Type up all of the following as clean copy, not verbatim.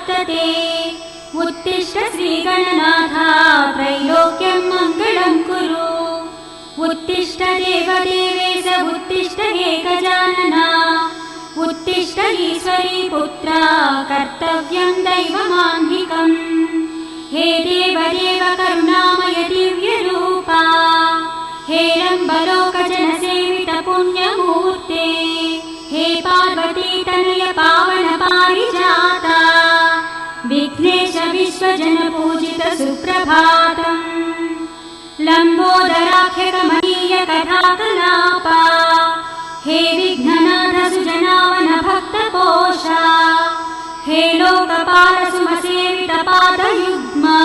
वर्तते। उत्तिष्ठ श्रीगणनाथ त्रैलोक्यं मङ्गलं कुरु। उत्तिष्ठ देवदेवेश उत्तिष्ठ हे गजानना। उत्तिष्ठ ईश्वरी पुत्रा कर्तव्यं दैवमाह्निकम्। हे देवदेव करुणामय दिव्यरूपा। हे रम्बलोकजनसेवित पुण्यमूर्ते। हे पार्वती तनय पावन पारिजाता। विघ्नेश विश्वजन पूजित सुप्रभातम्। लम्बोदराख्य कमनीय कथाकलापा। हे विघ्ननाथ सुजनावन भक्तपोषा। हे लोकपाल सुमसेवित पादयुग्मा।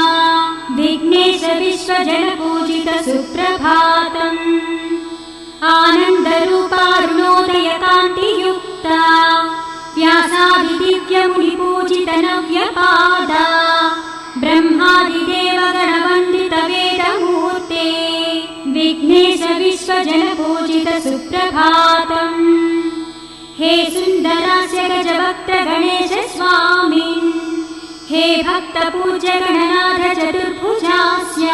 विघ्नेश विश्वजन पूजित सुप्रभातम्। आनन्दरूपा अरुणोदय कान्तियुक्ता। व्यासादिदिव्यमुनिपूजित नव्यपादा। ब्रह्मादिदेव गणवन्दित वेदमूर्ते। विघ्नेश विश्वजन पूजित सुप्रभातम्। हे सुन्दरास्य गजवक्त्र गणेश स्वामिन्। हे भक्तपूज्य गणनाथ चतुर्भुजास्य।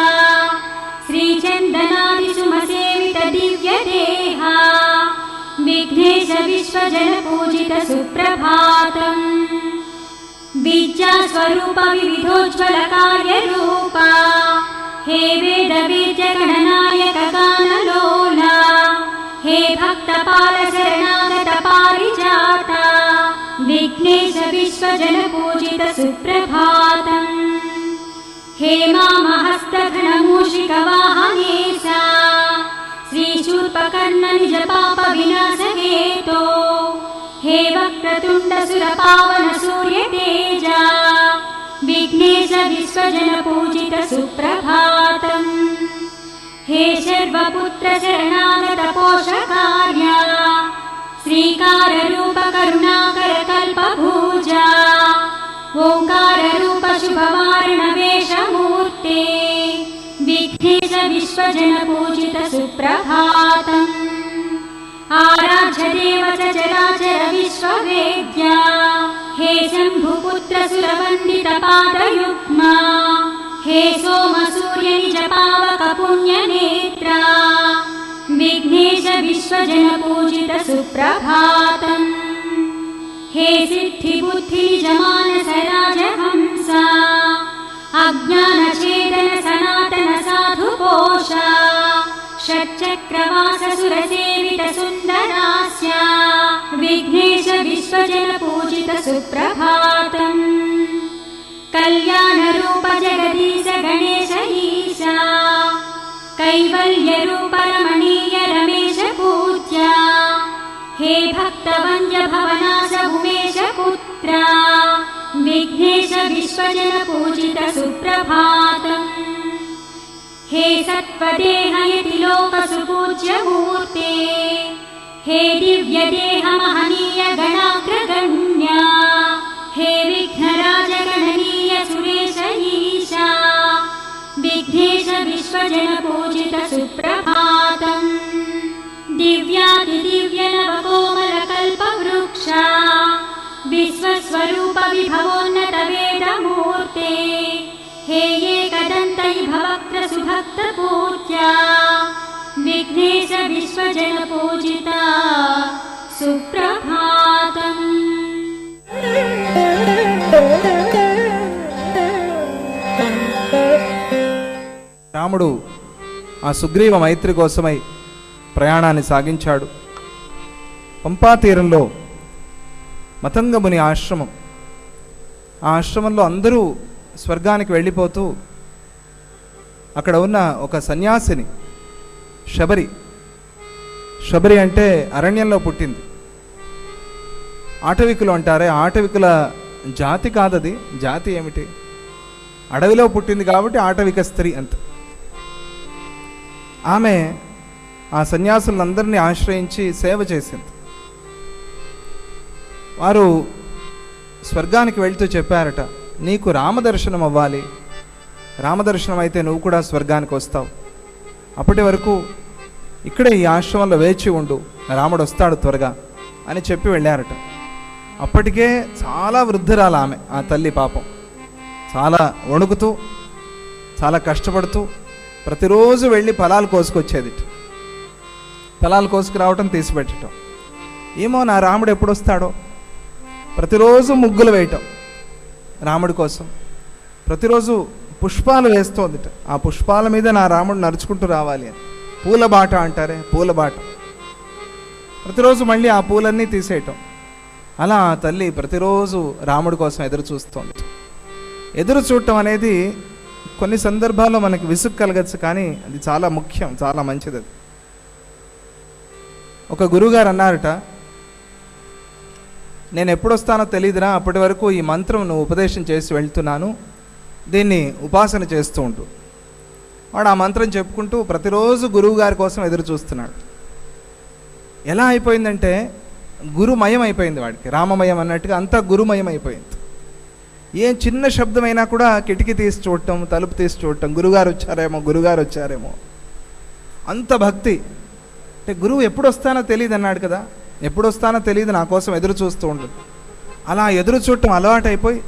श्रीचन्दनादिसुमसेवित दिव्यदेहा। विघ्नेश विश्वजन पूजित सुप्रभातम्। बीजास्वरूप विविधोज्ज्वल कार्यरूपा। हे वेदवीर्य गणनायक गानलोला। हे भक्तपाल शरणागत पारिजाता। विघ्नेश विश्वजन पूजित सुप्रभातम्। हे मामहस्त घनमूषिक वाहनेशा। श्रीशूर्पकर्ण निज पाप विनाश हेतो। हे वक्रतुण्ड सुर पावन सूर्य तेजा। विघ्नेश विश्वजन पूजित सुप्रभातम्। हे शर्वपुत्र शरणागत पोषकार्या। श्रीकार रूप करुणाकर कल्पभुजा। ओंकार रूप शुभवारण वेशमूर्ते। विघ्नेश विश्वजन पूजित सुप्रभातम्। आराध्य देव चराचर विश्ववेद्या। हे शम्भुपुत्र सुरवन्दित पादयुग्मा। हे सोम सूर्य निज पावक पुण्यनेत्रा। विघ्नेश विश्वजन पूजित सुप्रभातम्। हे सिद्धिबुद्धि निज मानस राजहंसा। अज्ञानछेदन सनातन साधुपोषा। षट्चक्रवास सुरसेवित सुन्दरास्य। विघ्नेश विश्वजन पूजित सुप्रभातम्। कल्याणरूप जगदीश गणेश ईशा। कैवल्यरूप रमणीय रमेश पूज्या। हे भक्तवन्द्य भवनाश उमेश पुत्रा। विघ्नेश विश्वजन पूजित सुप्रभातम्। हे सत्त्वदेह यतिलोक सुपूज्य मूर्ते। हे दिव्यदेह महनीय गणाग्रगण्या। हे विघ्नराज गणनीय सुरेश ईशा। विघ्नेश विश्वजन पूजित सुप्रभातम्। दिव्यातिदिव्य नवकोमल कल्पवृक्षा। विश्वस्वरूप विभवोन्नत वेदमूर्ते। हे एकदन्तै भवक्त्र सुभक्त पूज्या। विघ्नेश विश्वजन पूजिता सुप्रभातम्। రాముడు ఆ సుగ్రీవ మైత్రి కోసమై ప్రయాణాన్ని సాగించాడు. పంపా తీరంలో మతంగముని ఆశ్రమం. ఆ ఆశ్రమంలో అందరూ స్వర్గానికి వెళ్ళిపోతూ అక్కడ ఉన్న ఒక సన్యాసిని శబరి అంటే అరణ్యంలో పుట్టింది. ఆటవికులు అంటారే, ఆటవికుల జాతి కాదది. జాతి ఏమిటి? అడవిలో పుట్టింది కాబట్టి ఆటవిక స్త్రీ అంత. ఆమె ఆ సన్యాసులందరినీ ఆశ్రయించి సేవ చేసింది. వారు స్వర్గానికి వెళ్తూ చెప్పారట, నీకు రామదర్శనం అవ్వాలి, రామదర్శనం అయితే నువ్వు కూడా స్వర్గానికి వస్తావు, అప్పటి వరకు ఇక్కడే ఈ ఆశ్రమంలో వేచి ఉండు, రాముడు వస్తాడు త్వరగా అని చెప్పి వెళ్ళారట. అప్పటికే చాలా వృద్ధురాలు ఆమె, ఆ తల్లి పాపం. చాలా వణుకుతూ, చాలా కష్టపడుతూ ప్రతిరోజు వెళ్ళి ఫలాలు కోసుకొచ్చేది. ఫలాలు కోసుకురావటం, తీసిపెట్టడం. ఏమో నా రాముడు ఎప్పుడు వస్తాడో, ప్రతిరోజు ముగ్గులు వేయటం రాముడి కోసం, ప్రతిరోజు పుష్పాలు వేస్తోందిట. ఆ పుష్పాల మీద నా రాముడు నడుచుకుంటూ రావాలి అని. పూల బాట అంటారే, పూల బాట. ప్రతిరోజు మళ్ళీ ఆ పూలన్నీ తీసేయటం. అలా ఆ తల్లి ప్రతిరోజు రాముడి కోసం ఎదురు చూస్తోంది. ఎదురు చూడటం అనేది కొన్ని సందర్భాల్లో మనకి విసుగు కలగచ్చు, కానీ అది చాలా ముఖ్యం, చాలా మంచిది. అది ఒక గురువుగారు అన్నారట, నేను ఎప్పుడు వస్తానో తెలియదురా, అప్పటి వరకు ఈ మంత్రం నువ్వు ఉపదేశం చేసి వెళ్తున్నాను, దీన్ని ఉపాసన చేస్తూ ఉంటూ. వాడు ఆ మంత్రం చెప్పుకుంటూ ప్రతిరోజు గురువు గారి కోసం ఎదురు చూస్తున్నాడు. ఎలా అయిపోయిందంటే గురుమయం అయిపోయింది వాడికి, రామమయం అన్నట్టుగా అంతా గురుమయం అయిపోయింది. ఏం చిన్న శబ్దమైనా కూడా కిటికీ తీసి చూడటం, తలుపు తీసి చూడటం, గురుగారు వచ్చారేమో, గురుగారు వచ్చారేమో, అంత భక్తి. అంటే గురువు ఎప్పుడు వస్తానో తెలియదు అన్నాడు కదా, ఎప్పుడు వస్తానో తెలియదు, నా కోసం ఎదురు చూస్తూ ఉంటుంది. అలా ఎదురు చూడటం అలవాటు అయిపోయి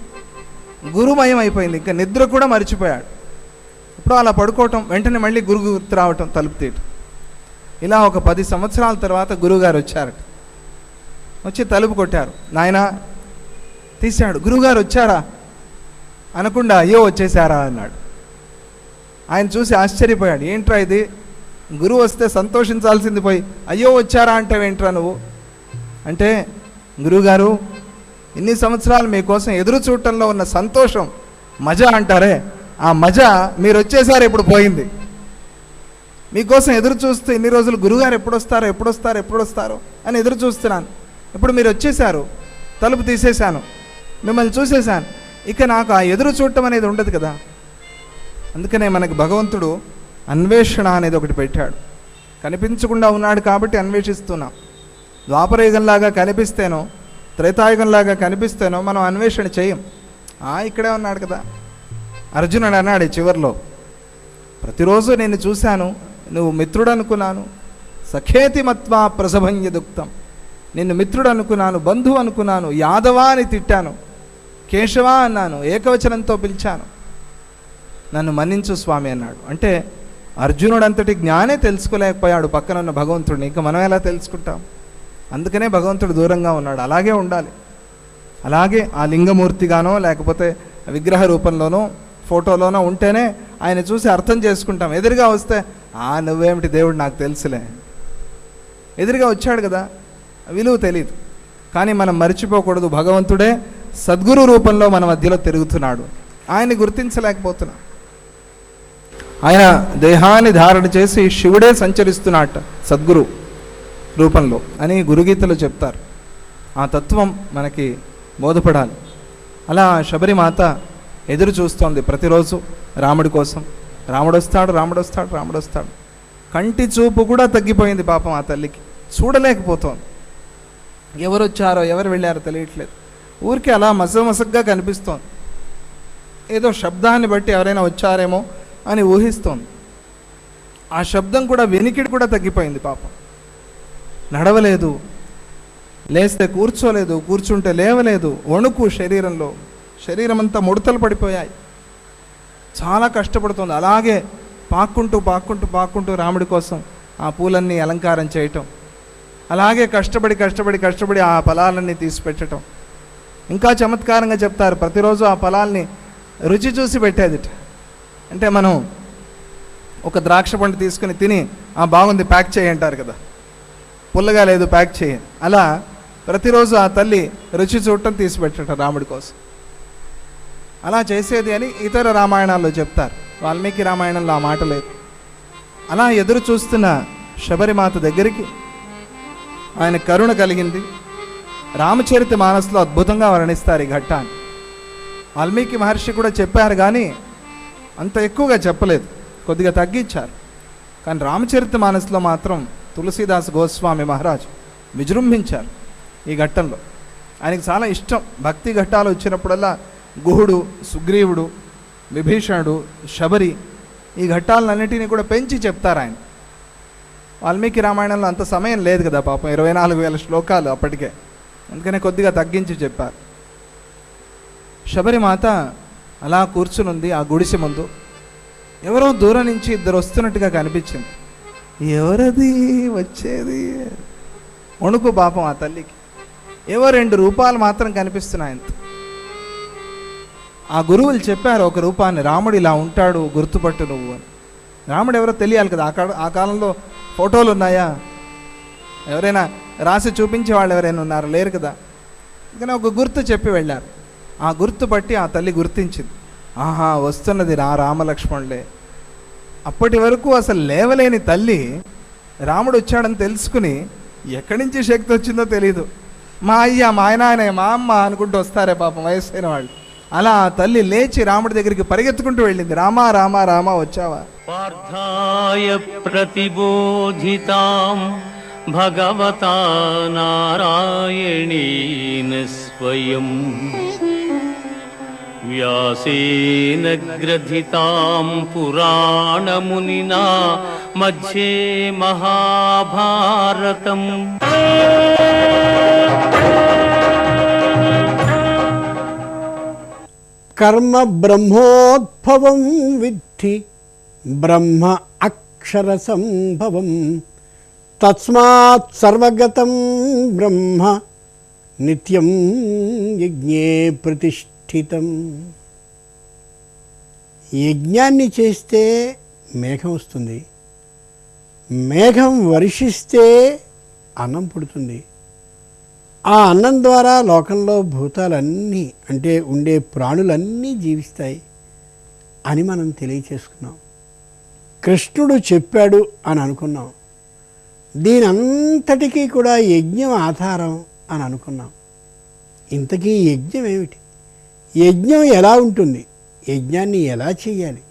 గురుమయం అయిపోయింది. ఇంకా నిద్ర కూడా మర్చిపోయాడు. ఇప్పుడు అలా పడుకోవటం, వెంటనే మళ్ళీ గురువు గుర్తు రావటం, తలుపు తీయటం. ఇలా ఒక 10 సంవత్సరాల తర్వాత గురువుగారు వచ్చారట. వచ్చి తలుపు కొట్టారు. నాయనా తీశాడు. గురువుగారు వచ్చారా అనకుండా అయ్యో వచ్చేసారా అన్నాడు. ఆయన చూసి ఆశ్చర్యపోయాడు. ఏంట్రా ఇది, గురువు వస్తే సంతోషించాల్సింది పోయి అయ్యో వచ్చారా అంటావేంట్రా నువ్వు అంటే, గురువుగారు ఇన్ని సంవత్సరాలు మీకోసం ఎదురు చూడటంలో ఉన్న సంతోషం, మజా అంటారే, ఆ మజా మీరు వచ్చేసారు, ఇప్పుడు పోయింది. మీకోసం ఎదురు చూస్తూ ఇన్ని రోజులు గురువుగారు ఎప్పుడు వస్తారో ఎప్పుడు వస్తారో ఎప్పుడు వస్తారో అని ఎదురు చూస్తున్నాను. ఇప్పుడు మీరు వచ్చేసారు, తలుపు తీసేశాను, మిమ్మల్ని చూసేశాను, ఇక నాకు ఆ ఎదురు చూడటం అనేది ఉండదు కదా. అందుకనే మనకి భగవంతుడు అన్వేషణ అనేది ఒకటి పెట్టాడు. కనిపించకుండా ఉన్నాడు కాబట్టి అన్వేషిస్తున్నాం. ద్వాపరయుగంలాగా కనిపిస్తేనో, త్రేతాయుగంలాగా కనిపిస్తేనో మనం అన్వేషణ చేయం. ఇక్కడే ఉన్నాడు కదా. అర్జునుడు అన్నాడు చివరిలో, ప్రతిరోజు నేను చూశాను, నువ్వు మిత్రుడు అనుకున్నాను, సఖేతి మత్వా ప్రసభంజ దుక్తం, నిన్ను మిత్రుడు అనుకున్నాను, బంధువు అనుకున్నాను, యాదవా అని తిట్టాను, కేశవా అన్నాను, ఏకవచనంతో పిలిచాను, నన్ను మన్నించు స్వామి అన్నాడు. అంటే అర్జునుడు అంతటి జ్ఞానే తెలుసుకోలేకపోయాడు పక్కన ఉన్న భగవంతుడిని, ఇంకా మనం ఎలా తెలుసుకుంటాం? అందుకనే భగవంతుడు దూరంగా ఉన్నాడు. అలాగే ఉండాలి. అలాగే ఆ లింగమూర్తిగానో లేకపోతే విగ్రహ రూపంలోనో ఫోటోలోనో ఉంటేనే ఆయన చూసి అర్థం చేసుకుంటాం. ఎదురుగా వస్తే నువ్వేమిటి దేవుడు నాకు తెలుసులే, ఎదురుగా వచ్చాడు కదా, విలువ తెలియదు. కానీ మనం మర్చిపోకూడదు, భగవంతుడే సద్గురు రూపంలో మన మధ్యలో తిరుగుతున్నాడు. ఆయన్ని గుర్తించలేకపోతున్నాం. ఆయన దేహాన్ని ధారణ చేసి శివుడే సంచరిస్తున్నట్ట సద్గురు రూపంలో అని గురుగీతలో చెప్తారు. ఆ తత్వం మనకి బోధపడాలి. అలా శబరిమాత ఎదురు చూస్తోంది ప్రతిరోజు రాముడి కోసం. రాముడు వస్తాడు, రాముడు వస్తాడు, రాముడు వస్తాడు. కంటి చూపు కూడా తగ్గిపోయింది పాపం ఆ తల్లికి, చూడలేకపోతోంది. ఎవరు వచ్చారో ఎవరు వెళ్ళారో తెలియట్లేదు. ఊరికి అలా మసమసగ్గా కనిపిస్తోంది. ఏదో శబ్దాన్ని బట్టి ఎవరైనా వచ్చారేమో అని ఊహిస్తోంది. ఆ శబ్దం కూడా వెనికిడి కూడా తగ్గిపోయింది పాపం. నడవలేదు, లేస్తే కూర్చోలేదు, కూర్చుంటే లేవలేదు, వణుకు శరీరంలో, శరీరం అంతా ముడతలు పడిపోయాయి. చాలా కష్టపడుతుంది. అలాగే పాక్కుంటూ పాక్కుంటూ పాక్కుంటూ రాముడి కోసం ఆ పూలన్నీ అలంకారం చేయటం, అలాగే కష్టపడి కష్టపడి కష్టపడి ఆ ఫలాలన్నీ తీసి పెట్టడం. ఇంకా చమత్కారంగా చెప్తారు, ప్రతిరోజు ఆ ఫలాల్ని రుచి చూసి పెట్టేదిట. అంటే మనం ఒక ద్రాక్ష పండు తీసుకుని తిని బాగుంది ప్యాక్ చేయంటారు కదా, పుల్లగా లేదు ప్యాక్ చేయ, అలా ప్రతిరోజు ఆ తల్లి రుచి చూడటం తీసి పెట్టడం రాముడి కోసం. అలా చేసేది అని ఇతర రామాయణాల్లో చెప్తారు. వాల్మీకి రామాయణంలో ఆ మాట లేదు. అలా ఎదురు చూస్తున్న శబరిమాత దగ్గరికి ఆయన కరుణ కలిగింది. రామచరిత మానస్లో అద్భుతంగా వర్ణిస్తారు ఈ ఘట్టాన్ని. వాల్మీకి మహర్షి కూడా చెప్పారు, కానీ అంత ఎక్కువగా చెప్పలేదు, కొద్దిగా తగ్గించారు. కానీ రామచరిత మానస్లో మాత్రం తులసీదాస్ గోస్వామి మహారాజ్ విజృంభించారు ఈ ఘట్టంలో. ఆయనకి చాలా ఇష్టం. భక్తి ఘట్టాలు వచ్చినప్పుడల్లా గుహుడు, సుగ్రీవుడు, విభీషణుడు, శబరి, ఈ ఘట్టాలన్నింటినీ కూడా పెంచి చెప్తారు ఆయన. వాల్మీకి రామాయణంలో అంత సమయం లేదు కదా పాపం, 24,000 శ్లోకాలు అప్పటికే. అందుకనే కొద్దిగా తగ్గించి చెప్పారు. శబరిమాత అలా కూర్చునుంది ఆ గుడిసె ముందు. ఎవరో దూరం నుంచి ఇద్దరు వస్తున్నట్టుగా కనిపించింది. ఎవరది వచ్చేది? వణుకు పాపం ఆ తల్లికి. ఏవో 2 రూపాలు మాత్రం కనిపిస్తున్నాయంత. ఆ గురువులు చెప్పారు ఒక రూపాన్ని, రాముడు ఇలా ఉంటాడు గుర్తుపట్టు నువ్వు అని. రాముడు ఎవరో తెలియాలి కదా. ఆ కాలంలో ఫోటోలు ఉన్నాయా? ఎవరైనా రాసి చూపించే వాళ్ళు ఎవరైనా ఉన్నారు? లేరు కదా. కానీ ఒక గుర్తు చెప్పి వెళ్ళారు. ఆ గుర్తు బట్టి ఆ తల్లి గుర్తించింది. ఆహా, వస్తున్నది రామలక్ష్మణులే. అప్పటి వరకు అసలు లేవలేని తల్లి రాముడు వచ్చాడని తెలుసుకుని ఎక్కడి నుంచి శక్తి వచ్చిందో తెలీదు. మా అయ్య, మా ఆయన, మా అమ్మ అనుకుంటూ వస్తారే పాపం వయస్సైన వాళ్ళు. అలా ఆ తల్లి లేచి రాముడి దగ్గరికి పరిగెత్తుకుంటూ వెళ్ళింది. రామా రామా రామా వచ్చావా? పార్థాయ ప్రతిబోధితాం భగవతా నారాయణేన స్వయం వ్యాసేన గ్రథితాం పురాణమునినా మధ్యే మహాభారతం. కర్మ బ్రహ్మోద్భవం విద్ధి బ్రహ్మ అక్షర సంభవం తస్మాత్ సర్వగతం బ్రహ్మ నిత్యం యజ్ఞే ప్రతిష్ఠితం. యజ్ఞాన్ని చేస్తే మేఘం వస్తుంది, మేఘం వర్షిస్తే అన్నం పుడుతుంది. ఆ అన్నం ద్వారా లోకంలో భూతాలన్నీ అంటే ఉండే ప్రాణులన్నీ జీవిస్తాయి అని మనం తెలియచేసుకున్నాం. కృష్ణుడు చెప్పాడు అని అనుకున్నాం. దీని అంతటికీ కూడా యజ్ఞం ఆధారం అని అనుకున్నాం. ఇంతకీ యజ్ఞం ఏమిటి? యజ్ఞం ఎలా ఉంటుంది? యజ్ఞాన్ని ఎలా చేయాలి?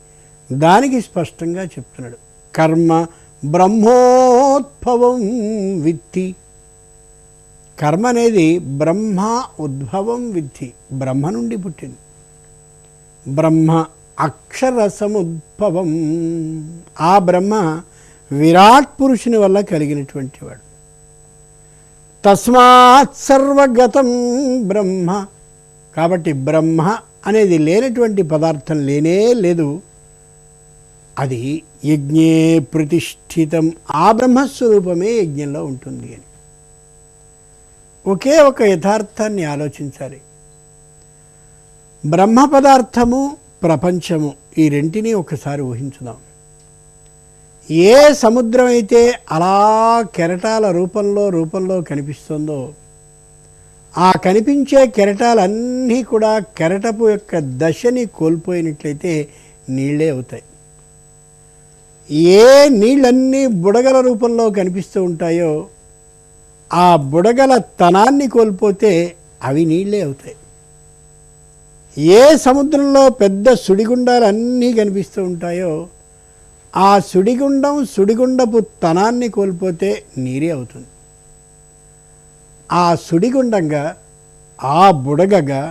దానికి స్పష్టంగా చెప్తున్నాడు. కర్మ బ్రహ్మోద్భవం విద్ధి. కర్మ అనేది బ్రహ్మ ఉద్భవం విద్ధి, బ్రహ్మ నుండి పుట్టింది. బ్రహ్మ అక్షర సముద్భవం. ఆ బ్రహ్మ విరాట్ పురుషుని వల్ల కలిగినటువంటి వాడు. తస్మాత్ సర్వగతం బ్రహ్మ. కాబట్టి బ్రహ్మ అనేది లేనటువంటి పదార్థం లేనే లేదు. అది యజ్ఞే ప్రతిష్ఠితం. ఆ బ్రహ్మస్వరూపమే యజ్ఞంలో ఉంటుంది అని. ఒకే ఒక యథార్థాన్ని ఆలోచించాలి. బ్రహ్మ పదార్థము, ప్రపంచము, ఈ రెంటిని ఒకసారి ఊహించుదాం. ఏ సముద్రం అయితే అలా కెరటాల రూపంలో కనిపిస్తుందో, ఆ కనిపించే కెరటాలన్నీ కూడా కెరటపు యొక్క దశని కోల్పోయినట్లయితే నీళ్ళే అవుతాయి. ఏ నీళ్ళన్నీ బుడగల రూపంలో కనిపిస్తూ ఉంటాయో, ఆ బుడగల తనాన్ని కోల్పోతే అవి నీళ్ళే అవుతాయి. ఏ సముద్రంలో పెద్ద సుడిగుండాలన్నీ కనిపిస్తూ ఉంటాయో, ఆ సుడిగుండపు తనాన్ని కోల్పోతే నీరే అవుతుంది. ఆ సుడిగుండంగా, ఆ బుడగగా,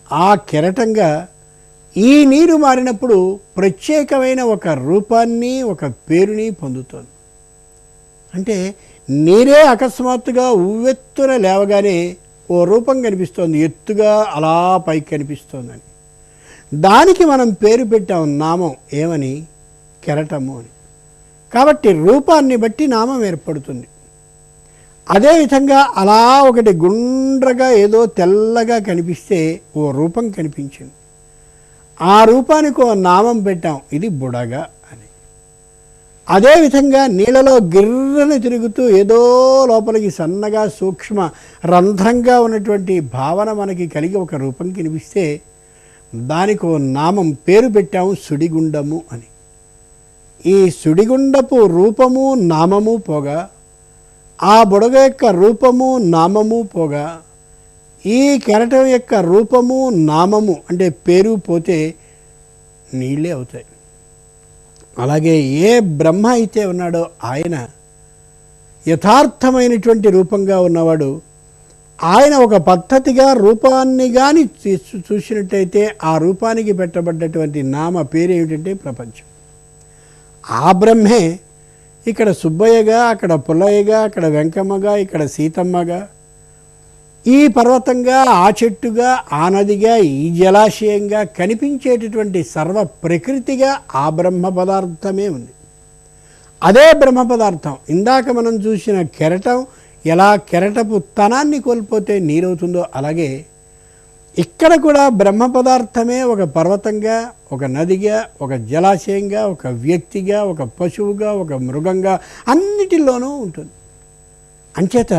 ఆ కెరటంగా ఈ నీరు మారినప్పుడు ప్రత్యేకమైన ఒక రూపాన్ని, ఒక పేరుని పొందుతోంది. అంటే నీరే అకస్మాత్తుగా ఉవ్వెత్తున లేవగానే ఓ రూపం కనిపిస్తోంది, ఎత్తుగా అలా పైకి కనిపిస్తోందని. దానికి మనం పేరు పెట్టాం, నామం. ఏమని? కెరటము అని. కాబట్టి రూపాన్ని బట్టి నామం ఏర్పడుతుంది. అదేవిధంగా అలా ఒకటి గుండ్రగా ఏదో తెల్లగా కనిపిస్తే ఓ రూపం కనిపించింది. ఆ రూపానికి ఓ నామం పెట్టాం, ఇది బుడగ అని. అదేవిధంగా నీళ్ళలో గిర్రని తిరుగుతూ ఏదో లోపలికి సన్నగా సూక్ష్మ రంధ్రంగా ఉన్నటువంటి భావన మనకి కలిగి ఒక రూపం కనిపిస్తే దానికి ఓ నామం, పేరు పెట్టాము, సుడిగుండము అని. ఈ సుడిగుండపు రూపము, నామము పోగా, ఆ బుడగ యొక్క రూపము, నామము పోగా, ఈ కెరటం యొక్క రూపము, నామము అంటే పేరు పోతే నీళ్ళే అవుతాయి. అలాగే ఏ బ్రహ్మ అయితే ఉన్నాడో ఆయన యథార్థమైనటువంటి రూపంగా ఉన్నవాడు. ఆయన ఒక పద్ధతిగా రూపాన్ని కానీ చూసినట్టయితే ఆ రూపానికి పెట్టబడ్డటువంటి నామ పేరు ఏమిటంటే ప్రపంచం. ఆ బ్రహ్మే ఇక్కడ సుబ్బయ్యగా, అక్కడ పుల్లయ్యగా, అక్కడ వెంకమ్మగా, ఇక్కడ సీతమ్మగా, ఈ పర్వతంగా, ఆ చెట్టుగా, ఆ నదిగా, ఈ జలాశయంగా కనిపించేటటువంటి సర్వ ప్రకృతిగా ఆ బ్రహ్మ పదార్థమే ఉంది. అదే బ్రహ్మ పదార్థం ఇందాక మనం చూసిన కెరటం ఎలా కెరటపు తనాన్ని కోల్పోతే నీరవుతుందో, అలాగే ఇక్కడ కూడా బ్రహ్మ పదార్థమే ఒక పర్వతంగా, ఒక నదిగా, ఒక జలాశయంగా, ఒక వ్యక్తిగా, ఒక పశువుగా, ఒక మృగంగా అన్నిటిలోనూ ఉంటుంది. అంచేత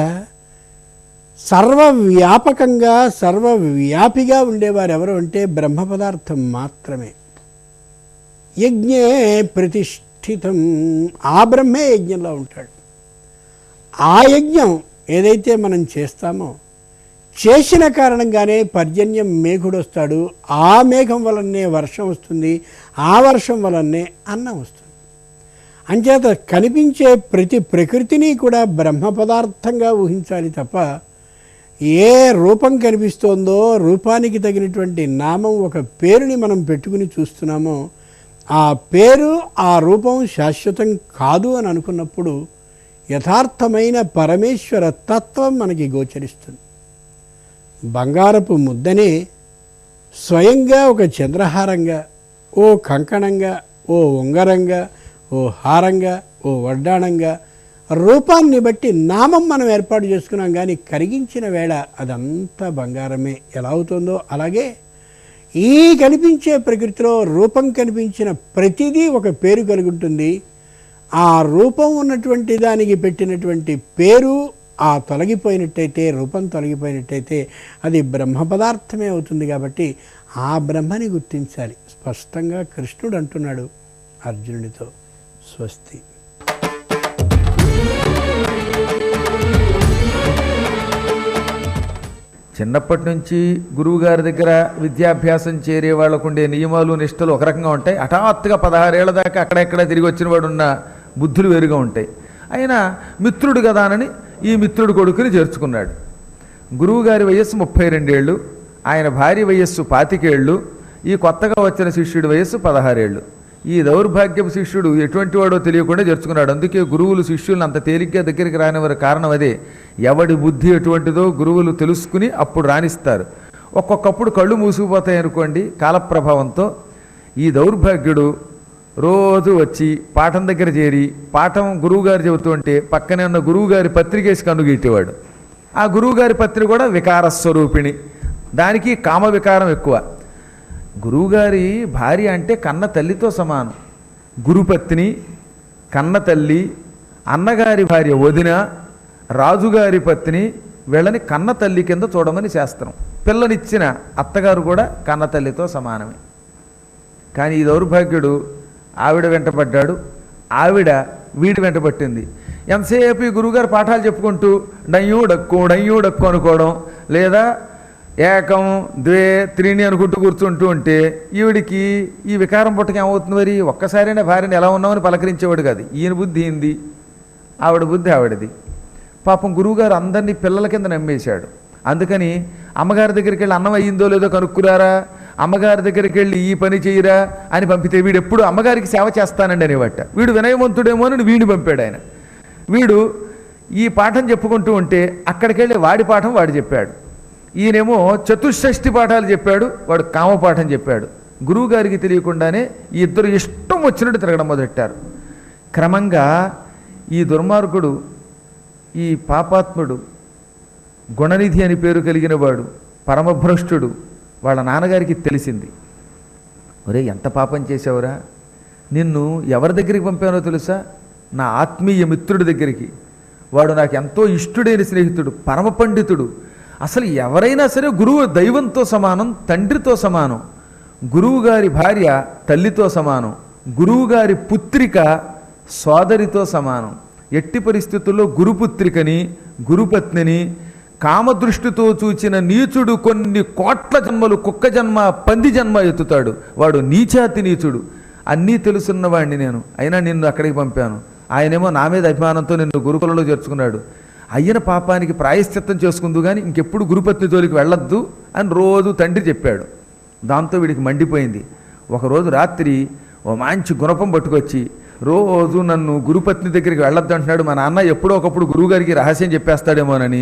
సర్వవ్యాపకంగా సర్వవ్యాపిగా ఉండేవారు ఎవరు అంటే బ్రహ్మ పదార్థం మాత్రమే. యజ్ఞే ప్రతిష్ఠితం, ఆ బ్రహ్మే యజ్ఞంలో ఉంటాడు. ఆ యజ్ఞం ఏదైతే మనం చేస్తామో చేసిన కారణంగానే పర్జన్యం మేఘుడు వస్తాడు, ఆ మేఘం వలనే వర్షం వస్తుంది, ఆ వర్షం వలనే అన్నం వస్తుంది. అంచేత కనిపించే ప్రతి ప్రకృతిని కూడా బ్రహ్మ పదార్థంగా ఊహించాలి తప్ప ఏ రూపం కనిపిస్తోందో రూపానికి తగినటువంటి నామం, ఒక పేరుని మనం పెట్టుకుని చూస్తున్నామో ఆ పేరు ఆ రూపం శాశ్వతం కాదు అని అనుకున్నప్పుడు యథార్థమైన పరమేశ్వర తత్వం మనకి గోచరిస్తుంది. బంగారపు ముద్దనే స్వయంగా ఒక చంద్రహారంగా, ఓ కంకణంగా, ఓ ఉంగరంగా, ఓ హారంగా, ఓ వడ్డాణంగా రూపాన్ని బట్టి నామం మనం ఏర్పాటు చేసుకున్నాం. కానీ కరిగించిన వేళ అదంతా బంగారమే ఎలా అవుతుందో అలాగే ఈ కనిపించే ప్రకృతిలో రూపం కనిపించిన ప్రతిదీ ఒక పేరు కలిగి ఉంటుంది. ఆ రూపం ఉన్నటువంటి దానికి పెట్టినటువంటి పేరు ఆ తొలగిపోయినట్టయితే, రూపం తొలగిపోయినట్టయితే అది బ్రహ్మ పదార్థమే అవుతుంది. కాబట్టి ఆ బ్రహ్మని గుర్తించాలి. స్పష్టంగా కృష్ణుడు అంటున్నాడు అర్జునుడితో, స్వస్తి. చిన్నప్పటి నుంచి గురువుగారి దగ్గర విద్యాభ్యాసం చేరే వాళ్ళకు ఉండే నియమాలు నిష్టలు ఒక రకంగా ఉంటాయి. హఠాత్తుగా 16 ఏళ్ల దాకా అక్కడెక్కడ తిరిగి వచ్చిన వాడు ఉన్న బుద్ధులు వేరుగా ఉంటాయి. అయినా మిత్రుడు కదానని ఈ మిత్రుడు కొడుకుని చేర్చుకున్నాడు. గురువుగారి వయస్సు 32 ఏళ్ళు, ఆయన భార్య వయస్సు 25 ఏళ్ళు, ఈ కొత్తగా వచ్చిన శిష్యుడి వయస్సు 16 ఏళ్ళు. ఈ దౌర్భాగ్యపు శిష్యుడు ఎటువంటి వాడో తెలియకుండా చేర్చుకున్నాడు. అందుకే గురువులు శిష్యులను అంత తేలిగ్గా దగ్గరికి రానివారి కారణం అదే. ఎవడి బుద్ధి ఎటువంటిదో గురువులు తెలుసుకుని అప్పుడు రాణిస్తారు. ఒక్కొక్కప్పుడు కళ్ళు మూసుకుపోతాయి అనుకోండి కాలప్రభావంతో. ఈ దౌర్భాగ్యుడు రోజు వచ్చి పాఠం దగ్గర చేరి పాఠం గురువుగారు చెబుతుంటే పక్కనే ఉన్న గురువుగారి పత్రికేసి కన్నుగీటేవాడు. ఆ గురువుగారి పత్రిక కూడా వికారస్వరూపిణి, దానికి కామ వికారం ఎక్కువ. గురువుగారి భార్య అంటే కన్న తల్లితో సమానం. గురుపత్ని, కన్న తల్లి, అన్నగారి భార్య వదిన, రాజుగారి పత్ని, వీళ్ళని కన్న తల్లి కింద చూడమని శాస్త్రం. పిల్లనిచ్చిన అత్తగారు కూడా కన్న తల్లితో సమానమే. కానీ ఈ దౌర్భాగ్యుడు ఆవిడ వెంటపడ్డాడు, ఆవిడ వీడి వెంటపట్టింది. ఎంతసేపు ఈ గురువుగారు పాఠాలు చెప్పుకుంటూ డయ్యూ డక్కు అనుకోవడం, లేదా ఏకం ద్వే త్రీని అనుకుంటూ కూర్చుంటూ ఉంటే ఈవిడికి ఈ వికారం పుట్టక ఏమవుతుంది? మరి ఒక్కసారైనా భార్యని ఎలా ఉన్నామని పలకరించేవాడు కాదు. ఈయన బుద్ధి ఏంది, ఆవిడ బుద్ధి ఆవిడది. పాపం గురువుగారు అందరినీ పిల్లల కింద నమ్మేశాడు. అందుకని అమ్మగారి దగ్గరికి వెళ్ళి అన్నం అయ్యిందో లేదో కనుక్కురారా, అమ్మగారి దగ్గరికి వెళ్ళి ఈ పని చేయరా అని పంపితే వీడు ఎప్పుడు అమ్మగారికి సేవ చేస్తానండి అనేవాట. వీడు వినయవంతుడేమో అని వీడిని పంపాడు ఆయన. వీడు ఈ పాఠం చెప్పుకుంటూ ఉంటే అక్కడికి వెళ్ళి వాడి పాఠం వాడు చెప్పాడు. ఈయనేమో చతుషష్ఠి పాఠాలు చెప్పాడు, వాడు కామపాఠం చెప్పాడు. గురువుగారికి తెలియకుండానే ఈ ఇద్దరు ఇష్టం వచ్చినట్టు తిరగడం మొదలెట్టారు. క్రమంగా ఈ దుర్మార్గుడు, ఈ పాపాత్ముడు, గుణనిధి అని పేరు కలిగిన వాడు, పరమభ్రష్టుడు వాళ్ళ నాన్నగారికి తెలిసింది. ఒరే ఎంత పాపం చేసావురా, నిన్ను ఎవరి దగ్గరికి పంపానో తెలుసా? నా ఆత్మీయ మిత్రుడి దగ్గరికి. వాడు నాకు ఎంతో ఇష్టుడైన స్నేహితుడు, పరమ పండితుడు. అసలు ఎవరైనా సరే గురువు దైవంతో సమానం, తండ్రితో సమానం. గురువుగారి భార్య తల్లితో సమానం, గురువుగారి పుత్రిక సోదరితో సమానం. ఎట్టి పరిస్థితుల్లో గురుపుత్రికని, గురుపత్నిని కామదృష్టితో చూచిన నీచుడు కొన్ని కోట్ల జన్మలు, కుక్క జన్మ, పంది జన్మ ఎత్తుతాడు. వాడు నీచాతి నీచుడు. అన్నీ తెలుసున్నవాడిని నేను, అయినా నిన్ను అక్కడికి పంపాను. ఆయనేమో నా మీద అభిమానంతో నిన్ను గురుకులలో చేర్చుకున్నాడు. అయ్యన పాపానికి ప్రాయశ్చిత్తం చేసుకుందు కానీ ఇంకెప్పుడు గురుపత్ని జోలికి వెళ్ళొద్దు అని రోజు తండ్రి చెప్పాడు. దాంతో వీడికి మండిపోయింది. ఒకరోజు రాత్రి ఓ మంచి గుణపం పట్టుకొచ్చి రోజు నన్ను గురుపత్ని దగ్గరికి వెళ్ళొద్దు అంటున్నాడు. మా నాన్న ఎప్పుడో ఒకప్పుడు గురువుగారికి రహస్యం చెప్పేస్తాడేమోనని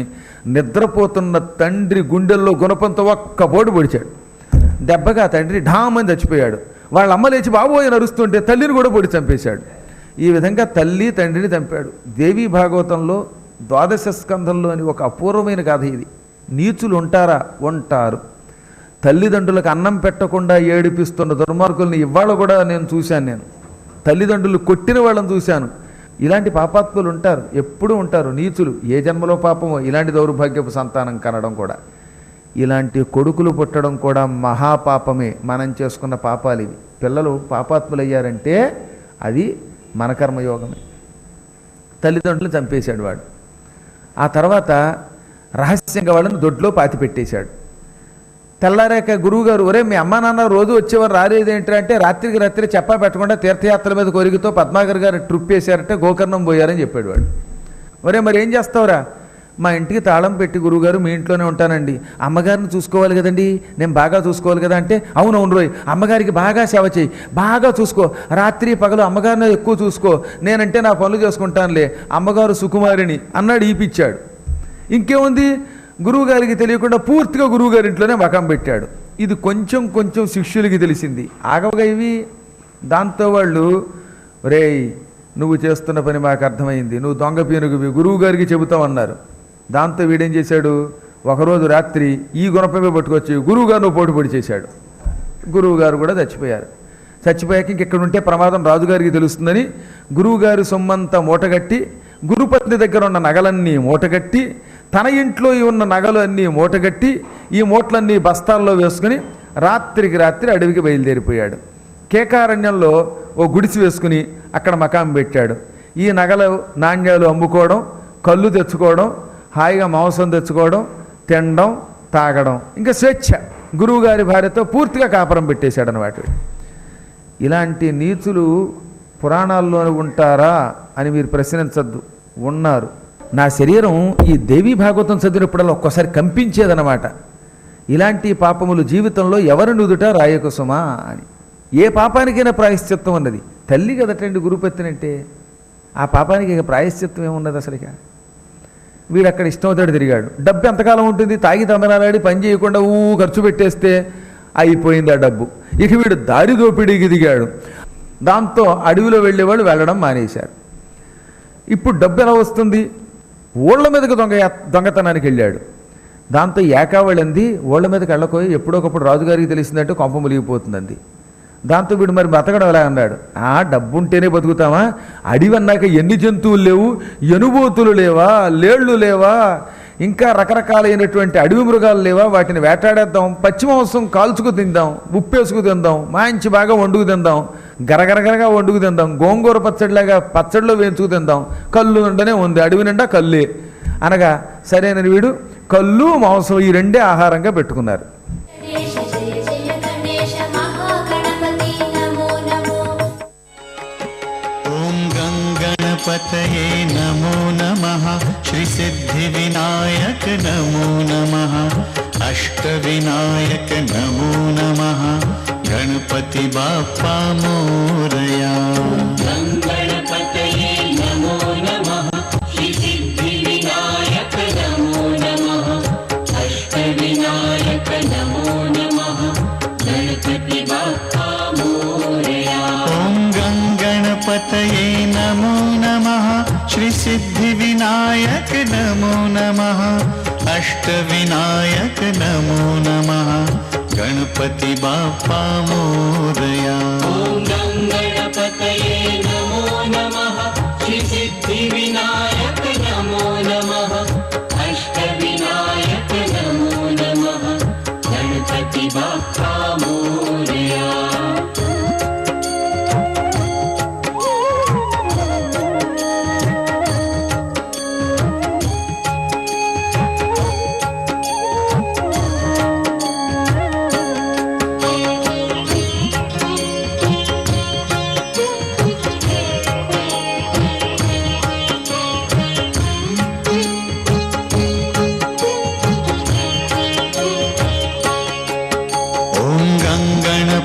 నిద్రపోతున్న తండ్రి గుండెల్లో గుణపంతో ఒక్క పోటు పొడిచాడు. దెబ్బగా తండ్రి ఢామని చచ్చిపోయాడు. వాళ్ళ అమ్మ లేచి బాబోయ్ నరుస్తుంటే తల్లిని కూడా పొడి చంపేశాడు. ఈ విధంగా తల్లి తండ్రిని చంపాడు. దేవీ భాగవతంలో 12వ స్కంధంలోని ఒక అపూర్వమైన కథ ఇది. నీచులు ఉంటారా? ఉంటారు. తల్లిదండ్రులకు అన్నం పెట్టకుండా ఏడిపిస్తున్న దుర్మార్గుల్ని ఇవాళ కూడా నేను చూశాను. నేను తల్లిదండ్రులు కొట్టిన వాళ్ళని చూశాను. ఇలాంటి పాపాత్ములు ఉంటారు, ఎప్పుడూ ఉంటారు. నీచులు ఏ జన్మలో పాపమో ఇలాంటి దౌర్భాగ్యపు సంతానం కనడం కూడా, ఇలాంటి కొడుకులు పుట్టడం కూడా మహాపాపమే. మనం చేసుకున్న పాపాలు ఇవి. పిల్లలు పాపాత్ములయ్యారంటే అది మన కర్మయోగమే. తల్లిదండ్రులు చంపేశాడు వాడు. ఆ తర్వాత రహస్యంగా వాళ్ళని దొడ్లో పాతి పెట్టేశాడు. తెల్లారాక గురువుగారు, ఒరే మీ అమ్మా నాన్న రోజు వచ్చేవారు రాలేదేంటంటే రాత్రికి రాత్రి చెప్పా పెట్టకుండా తీర్థయాత్రల మీద కోరికతో పద్మాకర్ గారు ట్రిప్ వేశారంటే గోకర్ణం పోయారని చెప్పాడు వాడు. ఒరే మరి ఏం చేస్తావురా? మా ఇంటికి తాళం పెట్టి గురువుగారు మీ ఇంట్లోనే ఉంటానండి, అమ్మగారిని చూసుకోవాలి కదండి, నేను బాగా చూసుకోవాలి కదా అంటే, అవునవును రోయ్, అమ్మగారికి బాగా సేవ చేయి, బాగా చూసుకో, రాత్రి పగలు అమ్మగారిని ఎక్కువ చూసుకో, నేనంటే నా పనులు చేసుకుంటానులే, అమ్మగారు సుకుమారిని అన్నాడు. ఈపిచ్చాడు. ఇంకేముంది, గురువుగారికి తెలియకుండా పూర్తిగా గురువుగారి ఇంట్లోనే మకాం పెట్టాడు. ఇది కొంచెం కొంచెం శిష్యులకి తెలిసింది. ఆగవగా ఇవి. దాంతో వాళ్ళు, రేయ్ నువ్వు చేస్తున్న పని మాకు అర్థమైంది, నువ్వు దొంగ పీనుగువి, గురువుగారికి చెబుతామన్నారు. దాంతో వీడేం చేశాడు, ఒకరోజు రాత్రి ఈ గుణపమే పట్టుకొచ్చి గురువుగారు పోటు పొడి చేశాడు. గురువుగారు కూడా చచ్చిపోయారు. చచ్చిపోయాక ఇంకెక్కడ ఉంటే ప్రమాదం రాజుగారికి తెలుస్తుందని గురువుగారి సొమ్మంతా మూటగట్టి, గురుపత్ని దగ్గర ఉన్న నగలన్నీ మూటగట్టి, తన ఇంట్లో ఉన్న నగలు అన్నీ మూటగట్టి, ఈ మూటలన్నీ బస్తాల్లో వేసుకుని రాత్రికి రాత్రి అడవికి బయలుదేరిపోయాడు. కేకారణ్యంలో ఓ గుడిసి వేసుకుని అక్కడ మకాం పెట్టాడు. ఈ నగలు నాణ్యాలు అమ్ముకోవడం, కళ్ళు తెచ్చుకోవడం, హాయిగా మాంసం తెచ్చుకోవడం, తినడం, తాగడం, ఇంకా స్వేచ్ఛ. గురువుగారి భార్యతో పూర్తిగా కాపురం పెట్టేశాడు అన్నమాట. ఇలాంటి నీచులు పురాణాల్లో ఉంటారా అని మీరు ప్రశ్నించద్దు, ఉన్నారు. నా శరీరం ఈ దేవీ భాగవతం చదివినప్పుడల్లా ఒక్కోసారి కంపించేదన్నమాట. ఇలాంటి పాపములు జీవితంలో ఎవరి నుదుట రాయకుసుమా అని. ఏ పాపానికైనా ప్రాయశ్చిత్తం ఉన్నది. తల్లి కదటండి గురుపత్తినంటే, ఆ పాపానికి ఇక ప్రాయశ్చిత్తం ఏమున్నది అసలుగా. వీడు అక్కడ ఇష్టం అవుతాడు తిరిగాడు. డబ్బు ఎంతకాలం ఉంటుంది, తాగి తందనాలాడి పని చేయకుండా ఖర్చు పెట్టేస్తే అయిపోయింది ఆ డబ్బు. ఇక వీడు దారి దోపిడీకి దిగాడు. దాంతో అడవిలో వెళ్ళేవాళ్ళు వెళ్ళడం మానేశారు. ఇప్పుడు డబ్బు ఎలా వస్తుంది? ఓళ్ల మీదకి దొంగతనానికి వెళ్ళాడు. దాంతో ఏకావళింది, ఓళ్ల మీదకి వెళ్ళకపోయి ఎప్పుడొకప్పుడు రాజుగారికి తెలిసిందంటే కొంప ములిగిపోతుందండి. దాంతో వీడు మరి బతకడం ఎలా అన్నాడు. డబ్బు ఉంటేనే బతుకుతామా? అడవి అన్నాక ఎన్ని జంతువులు లేవు, ఎనుబోతులు లేవా, లేళ్లు లేవా, ఇంకా రకరకాలైనటువంటి అడవి మృగాలు లేవా? వాటిని వేటాడేద్దాం, పచ్చి మాంసం కాల్చుకు తిందాం, ఉప్పేసుకు తిందాం, మంచి బాగా వండుకు తిందాం, గరగరగరగా వండుకు తిందాం, గోంగూర పచ్చడిలాగా పచ్చడిలో వేయించుకు తిందాం, కళ్ళు నిండానే ఉంది, అడవి నిండా కళ్ళే అనగా సరైన వీడు కళ్ళు మాంసం ఈ రెండే ఆహారంగా పెట్టుకున్నారు. गणपतये नमो नमः श्री सिद्धि विनायक नमो नमः अष्टविनायक नमो नमः गणपति बाप्पा मोरया। गणपतये नमो नमः श्री सिद्धि विनायक नमो नमः अष्टविनायक नमो नमः गणपति बाप्पा मोरया। ओम गणपतये नमो नमः श्री सिद्धि विनायक नमो नमः अष्टविनायक नमो नमः गणपति बाप्पा मोरया। ओम गणपतये नमो नमः श्री सिद्धि विनायक नमो नमः अष्टविनायक नमो नमः गणपति बाप्पा मोरया।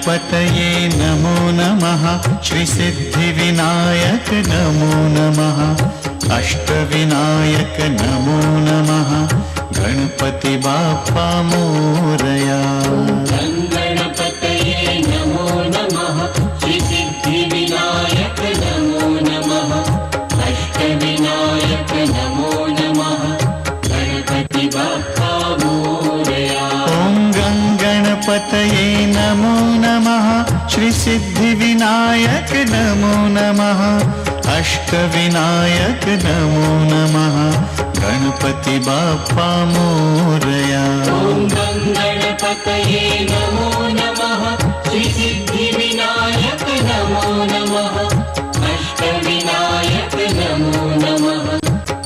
गङ्गणपतये नमो नमः श्रीसिद्धिविनायक नमो नमः अष्टविनायक नमो नमः गणपति बाप्पा मोरया गङ्गणपतये नमो नमः श्रीसिद्धिविनायक नमो नमः अष्टविनायक नमो नमः गणपति बाप्पा मोरया ॐ गङ्गणपतये नमो नमः श्रीसिद्धिविनायक नमो नमः अष्टविनायक नमो नमः गणपति बाप्पा मोरया ॐ गङ्गणपतये नमो नमः श्रीसिद्धिविनायक नमो नमः अष्टविनायक नमो नमः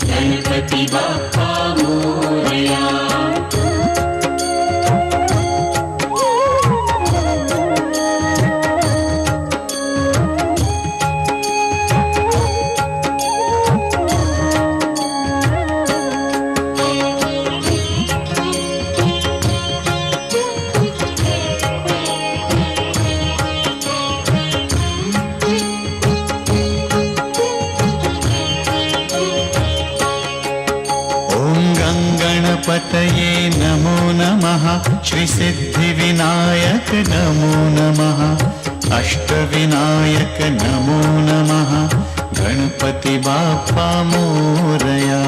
गणपति बाप्पा मोरया गणपतये नमो नमः श्रीसिद्धिविनायक नमो नमः अष्टविनायक नमो नमः गणपति बाप्पा मोरया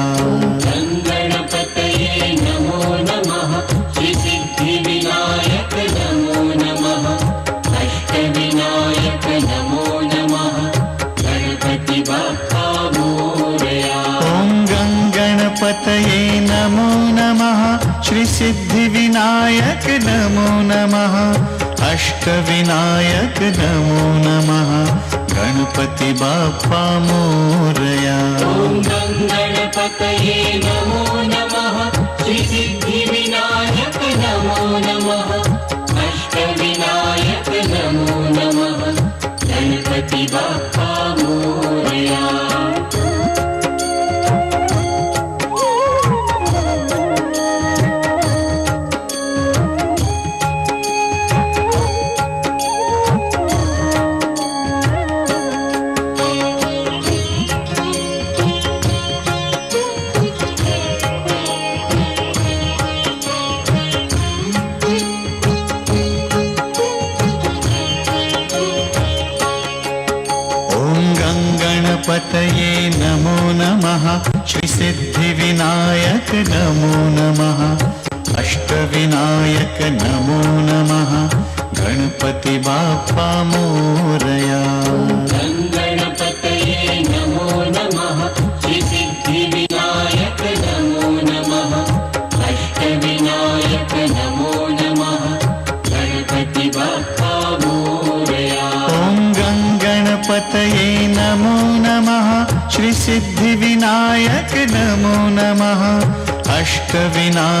गङ्गणपतये नमो नमः श्रीसिद्धिविनायक नमो नमः अष्टविनायक नमो नमः गणपति बाप्पा मोरया ॐ गङ्गणपतये नमो नमः श्रीसिद्धिविनायक नमो नमः अष्टविनायक नमो नमः गणपति बाप्पा मोरया ॐ गङ्गणपतये नमो नमः श्रीसिद्धिविनायक नमो नमः अष्टविनायक नमो नमः गणपति बाप्पा मोरया गणपतये नमो नमः श्रीसिद्धिविनायक नमो नमः अष्टविनायक नमो नमः गणपति बाप्पा मोरया गङ्गणपतये नमो नमः श्रीसिद्धिविनायक नमो नमः अष्टविनायक नमो नमः गणपति बाप्पा मोरया ॐ गणपतये नमो नमः श्रीसिद्धिविनायक नमो नमः अष्टविनायक